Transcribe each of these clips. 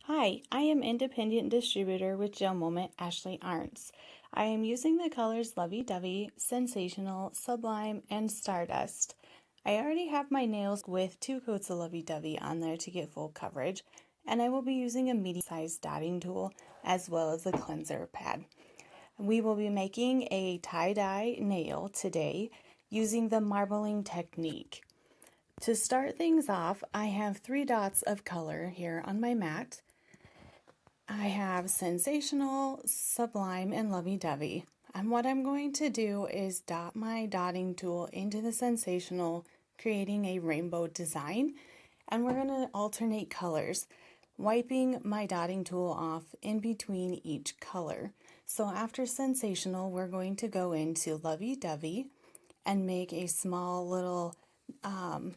Hi, I am independent distributor with Gel Moment, Ashley Arntz. I am using the colors Lovey Dovey, Sensational, Sublime, and Stardust. I already have my nails with 2 coats of Lovey Dovey on there to get full coverage, and I will be using a medium-sized dotting tool as well as a cleanser pad. We will be making a tie-dye nail today using the marbling technique. To start things off, I have 3 dots of color here on my mat. I have Sensational, Sublime, and Lovey Dovey. And what I'm going to do is dot my dotting tool into the Sensational, creating a rainbow design. And we're going to alternate colors, wiping my dotting tool off in between each color. So after Sensational, we're going to go into Lovey Dovey and make a small little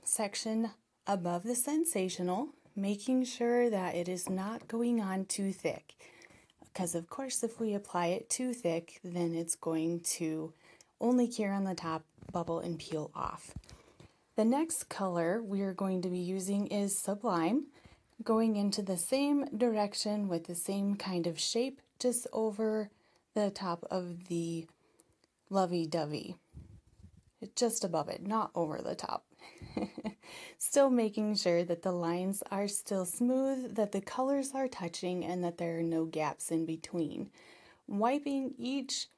section above the Sensational, making sure that it is not going on too thick. Because of course if we apply it too thick, then it's going to only cure on the top, bubble, and peel off. The next color we are going to be using is Sublime, going into the same direction with the same kind of shape, just over the top of the Lovey Dovey. Just above it, not over the top. Still making sure that the lines are still smooth, that the colors are touching, and that there are no gaps in between. Wiping each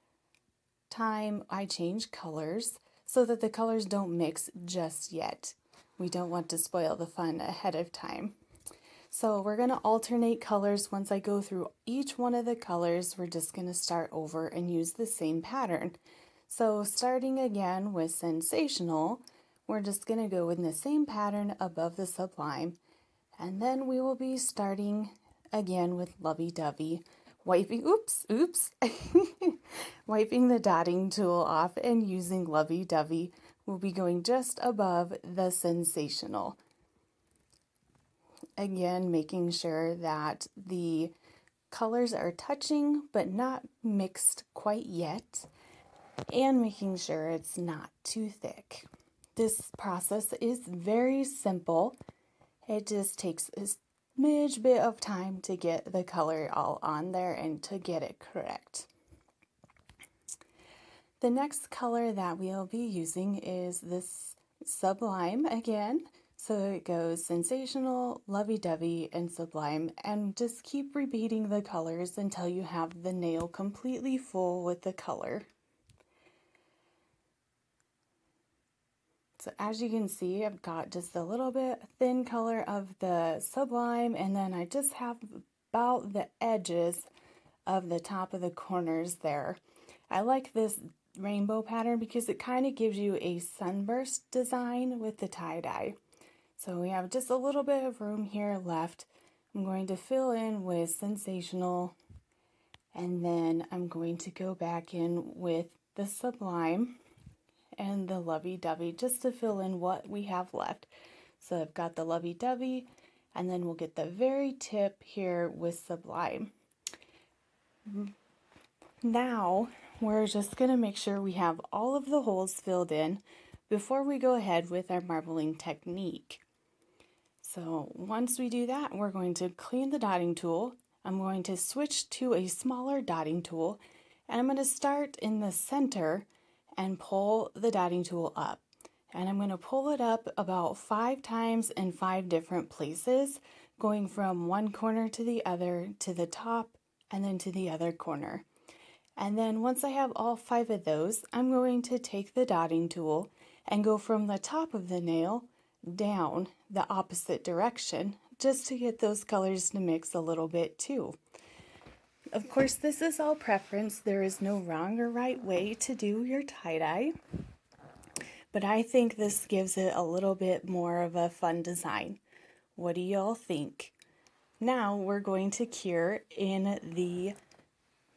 time I change colors so that the colors don't mix just yet. We don't want to spoil the fun ahead of time. So we're going to alternate colors. Once I go through each one of the colors, we're just going to start over and use the same pattern. So starting again with Sensational, we're just going to go in the same pattern above the Sublime. And then we will be starting again with Lovey Dovey, wiping the dotting tool off and using Lovey Dovey. We'll be going just above the Sensational. Again, making sure that the colors are touching but not mixed quite yet, and making sure it's not too thick. This process is very simple. It just takes a smidge bit of time to get the color all on there and to get it correct. The next color that we'll be using is this Sublime again. So it goes Sensational, Lovey Dovey, and Sublime, and just keep repeating the colors until you have the nail completely full with the color. So as you can see, I've got just a little bit thin color of the Sublime, and then I just have about the edges of the top of the corners there. I like this rainbow pattern because it kind of gives you a sunburst design with the tie-dye. So we have just a little bit of room here left. I'm going to fill in with Sensational, and then I'm going to go back in with the Sublime and the Lovey Dovey just to fill in what we have left. So I've got the Lovey Dovey, and then we'll get the very tip here with Sublime. Now we're just going to make sure we have all of the holes filled in before we go ahead with our marbling technique. So once we do that, we're going to clean the dotting tool. I'm going to switch to a smaller dotting tool, and I'm going to start in the center and pull the dotting tool up. And I'm going to pull it up about 5 times in 5 different places, going from one corner to the other, to the top, and then to the other corner. And then once I have all 5 of those, I'm going to take the dotting tool and go from the top of the nail down the opposite direction, just to get those colors to mix a little bit too. Of course, this is all preference. There is no wrong or right way to do your tie-dye, but I think this gives it a little bit more of a fun design. What do y'all think? Now we're going to cure in the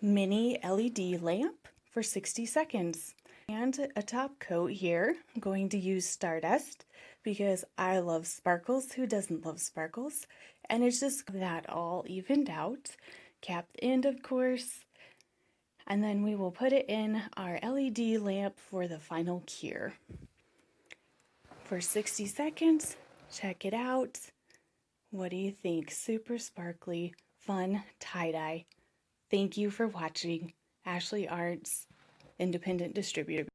mini LED lamp for 60 seconds. And a top coat here, I'm going to use Stardust because I love sparkles. Who doesn't love sparkles? And it's just that all evened out. Capped end, of course. And then we will put it in our LED lamp for the final cure. For 60 seconds, check it out. What do you think? Super sparkly, fun tie-dye. Thank you for watching. Ashley Arts, independent distributor.